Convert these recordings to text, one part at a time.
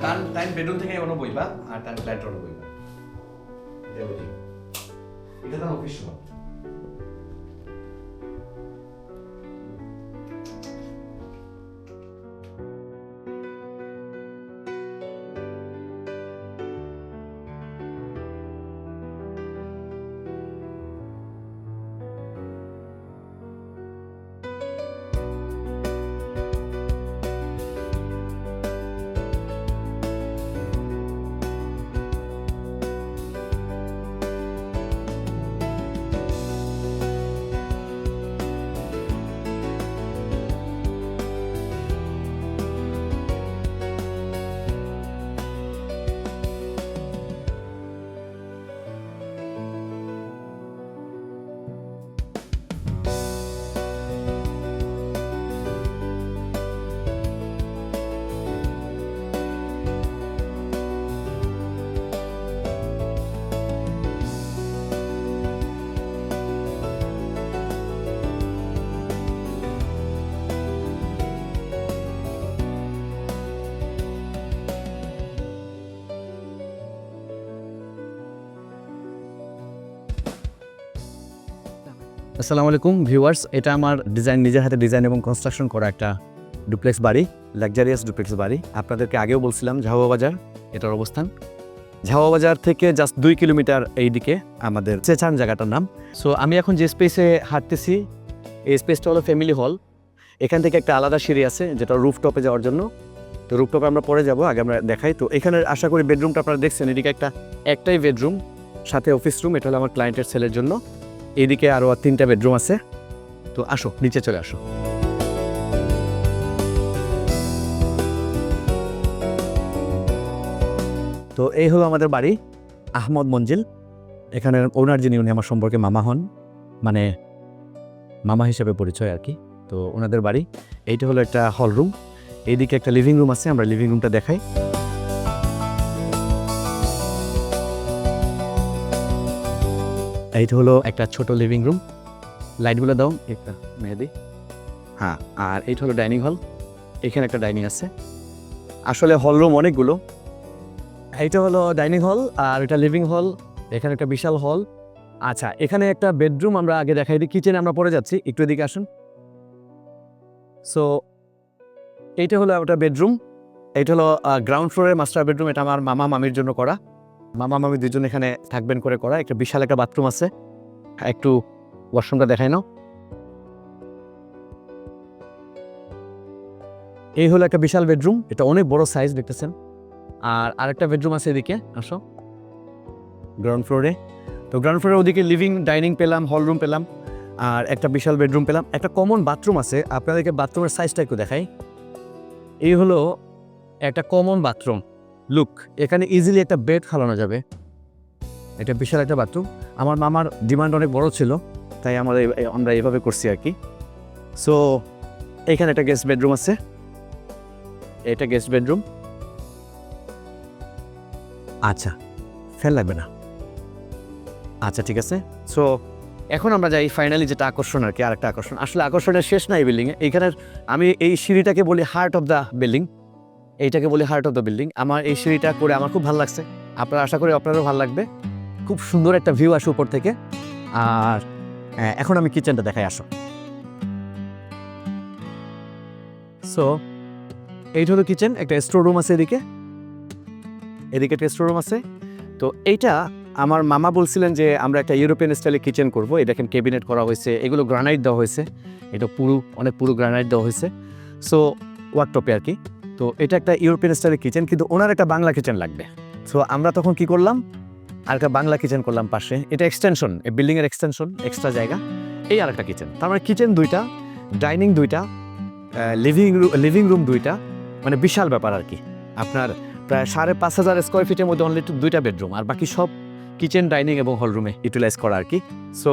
Time bedroom থেকে এমনও বইবা আর time flat রোডে বইবা এটা তার অফিস রুম আসসালামু আলাইকুম ভিউয়ার্স, এটা আমার নিজের হাতে ডিজাইন এবং কনস্ট্রাকশন করা একটা ডুপ্লেক্স বাড়ি, লাক্সারিয়াস ডুপ্লেক্স বাড়ি। আপনাদেরকে আগেও বলছিলাম ঝাওয়া বাজার এটার অবস্থান। ঝাওয়া বাজার থেকে জাস্ট 2 কিলোমিটার এইদিকে আমাদের চেচান জায়গাটার নাম। সো আমি এখন যে স্পেসে হাঁটতেছি এই স্পেসটা হলো ফ্যামিলি হল। এখান থেকে একটা আলাদা সিঁড়ি আছে যেটা রুফটপে যাওয়ার জন্য। তো রুফটপে আমরা পরে যাব, আগে আমরা দেখাই। তো এখানে আশা করি বেডরুমটা আপনারা দেখছেন, এদিকে একটাই বেডরুম, সাথে অফিস রুম। এটা হলো আমার ক্লায়েন্টের ছেলের জন্য। এইদিকে আরও 3টা বেডরুম আছে। তো আসো, নিচে চলে আসো। তো এই হলো আমাদের বাড়ি, আহমদ মঞ্জিল। এখানের ওনার যিনি, উনি আমার সম্পর্কে মামা হন, মানে মামা হিসেবে পরিচয় আর কি। তো ওনাদের বাড়ি এইটা হলো একটা হল রুম। এইদিকে একটা লিভিং রুম আছে, আমরা লিভিং রুমটা দেখাই। এইটা হলো একটা ছোট লিভিং রুম। লাইটগুলো দাও একটা মেহেদি। হ্যাঁ, আর এইটা হলো ডাইনিং হল। এখানে একটা ডাইনিং আছে। আসলে হল রুম অনেকগুলো। এইটা হলো ডাইনিং হল আর এটা লিভিং হল। এখানে একটা বিশাল হল। আচ্ছা, এখানে একটা বেডরুম আমরা আগে দেখাই দিই। কিচেনে আমরা পরে যাচ্ছি, একটু এদিকে আসুন। সো এইটা হলো একটা বেডরুম। এইটা হলো গ্রাউন্ড ফ্লোরের মাস্টার বেডরুম। এটা আমার মামা মামির জন্য করা। মামা মামি দুজন এখানে থাকবেন করে করা। একটা বিশাল একটা বাথরুম আছে। একটু ওয়াশরুমটা দেখাই নাও। এই হলো একটা বিশাল বেডরুম, এটা অনেক বড় সাইজ দেখতেছেন। আর আরেকটা বেডরুম আছে এদিকে, আসো গ্রাউন্ড ফ্লোরে। তো গ্রাউন্ড ফ্লোরে ওদিকে লিভিং ডাইনিং পেলাম, হল রুম পেলাম, আর একটা বিশাল বেডরুম পেলাম। একটা কমন বাথরুম আছে, আপনাদেরকে বাথরুমের সাইজটা একটু দেখাই। এই হলো একটা কমন বাথরুম। লুক, এখানে ইজিলি একটা বেড খালানো যাবে। এটা বিশাল একটা বাথরুম। আমার মামার ডিমান্ড অনেক বড় ছিল, তাই আমরা এইভাবে করছি আর কি। সো এখানে একটা গেস্ট বেডরুম আছে। এটা গেস্ট বেডরুম। আচ্ছা, ফ্যান লাগবে না। আচ্ছা, ঠিক আছে। সো এখন আমরা যাই ফাইনালি যেটা আকর্ষণ আর কি, আরেকটা আকর্ষণ। আসলে আকর্ষণের শেষ নাই বিল্ডিংয়ে। এইখানের আমি এই সিঁড়িটাকে বলি হার্ট অফ দ্য বিল্ডিং। এইটাকে বলি হার্ট অফ দ্য বিল্ডিং। আমার এই সিঁড়িটা করে আমার খুব ভালো লাগছে। আপনারা আশা করি আপনারও ভালো লাগবে। খুব সুন্দর একটা ভিউ আসে উপর থেকে। আর এখন আমি কিচেনটা দেখাই, আসো। সো এইটা হলো কিচেন। একটা স্টোর রুম আছে এদিকে একটা স্টোর রুম আছে। তো এইটা আমার মামা বলছিলেন যে আমরা একটা ইউরোপিয়ান স্টাইলে কিচেন করবো। এই দেখেন ক্যাবিনেট করা হয়েছে, এগুলো গ্রানাইট দেওয়া হয়েছে। এটা অনেক পুরো গ্রানাইট দেওয়া হয়েছে। সো ওয়ার্কটপে আর কি। তো এটা একটা ইউরোপিয়ান স্টাইলের কিচেন, কিন্তু ওনার একটা বাংলা কিচেন লাগবে। সো আমরা তখন কি করলাম, আর একটা বাংলা কিচেন করলাম পাশে। এটা এক্সটেনশন, এই বিল্ডিংয়ের এক্সটেনশন, এক্সট্রা জায়গা। এই আর একটা কিচেন। তার মানে কিচেন 2টা, ডাইনিং 2টা, লিভিং রুম 2টা, মানে বিশাল ব্যাপার আর কি। আপনার প্রায় 5,500 স্কোয়ার ফিটের মধ্যে অনলি 2টা বেডরুম, আর বাকি সব কিচেন, ডাইনিং এবং হল রুমে ইউটিলাইজ করা আর কি। সো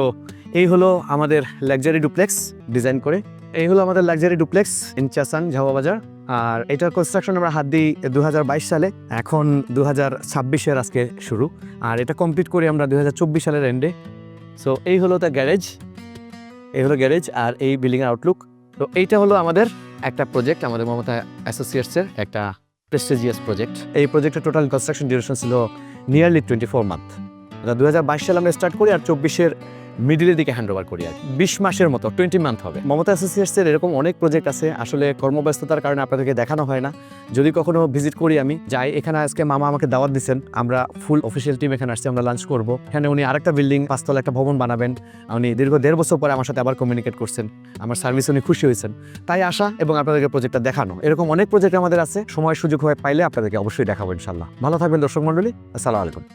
এই হলো আমাদের লাক্সারি ডুপ্লেক্স ডিজাইন করে। এই হলো আমাদের লাক্সারি ডুপ্লেক্স ইন চেচান, ঝাওয়া বাজার। আর এটার কনস্ট্রাকশন আমরা হাত দিই 2022 সালে, এখন 2026-এর আজকে শুরু। আর এটা কমপ্লিট করি আমরা 2024 সালের এন্ডে। সো এই হলো তার গ্যারেজ, আর এই বিল্ডিংয়ের আউটলুক। তো এইটা হলো আমাদের একটা প্রজেক্ট, আমাদের মমতা অ্যাসোসিয়েটসের একটা প্রেস্টিজিয়াস প্রজেক্ট। এই প্রজেক্টের টোটাল কনস্ট্রাকশন ডিউরেশন ছিল নিয়ারলি 24 মান্থ। 2022 সালে আমরা স্টার্ট করি আর 24-এর মিডিলের দিকে হ্যান্ড ওভার করি আর 20 মাসের মতো, 20 মান্থ হবে। মমতা অ্যাসোসিয়েটসের এরকম অনেক প্রজেক্ট আছে, আসলে কর্মব্যস্ততার কারণে আপনাদেরকে দেখানো হয় না। যদি কখনো ভিজিট করি আমি যাই, এখানে আজকে মামা আমাকে দাওয়াত দিচ্ছেন, আমরা ফুল অফিসিয়াল টিম এখানে আসছি, আমরা লাঞ্চ করবো। এখানে উনি আরেকটা বিল্ডিং 5 তলা একটা ভবন বানাবেন, উনি দীর্ঘ 1.5 বছর পরে আমার সাথে আবার কমিউনিকেট করছেন, আমার সার্ভিস উনি খুশি হয়েছেন, তাই আসা এবং আপনাদেরকে প্রজেক্টটা দেখানো। এরকম অনেক প্রজেক্ট আমাদের আছে, সময় সুযোগ হয়ে পাইলে আপনাদেরকে অবশ্যই দেখাবো ইনশাল্লাহ। ভালো থাকবেন দর্শক মন্ডলী, আসসালামু আলাইকুম।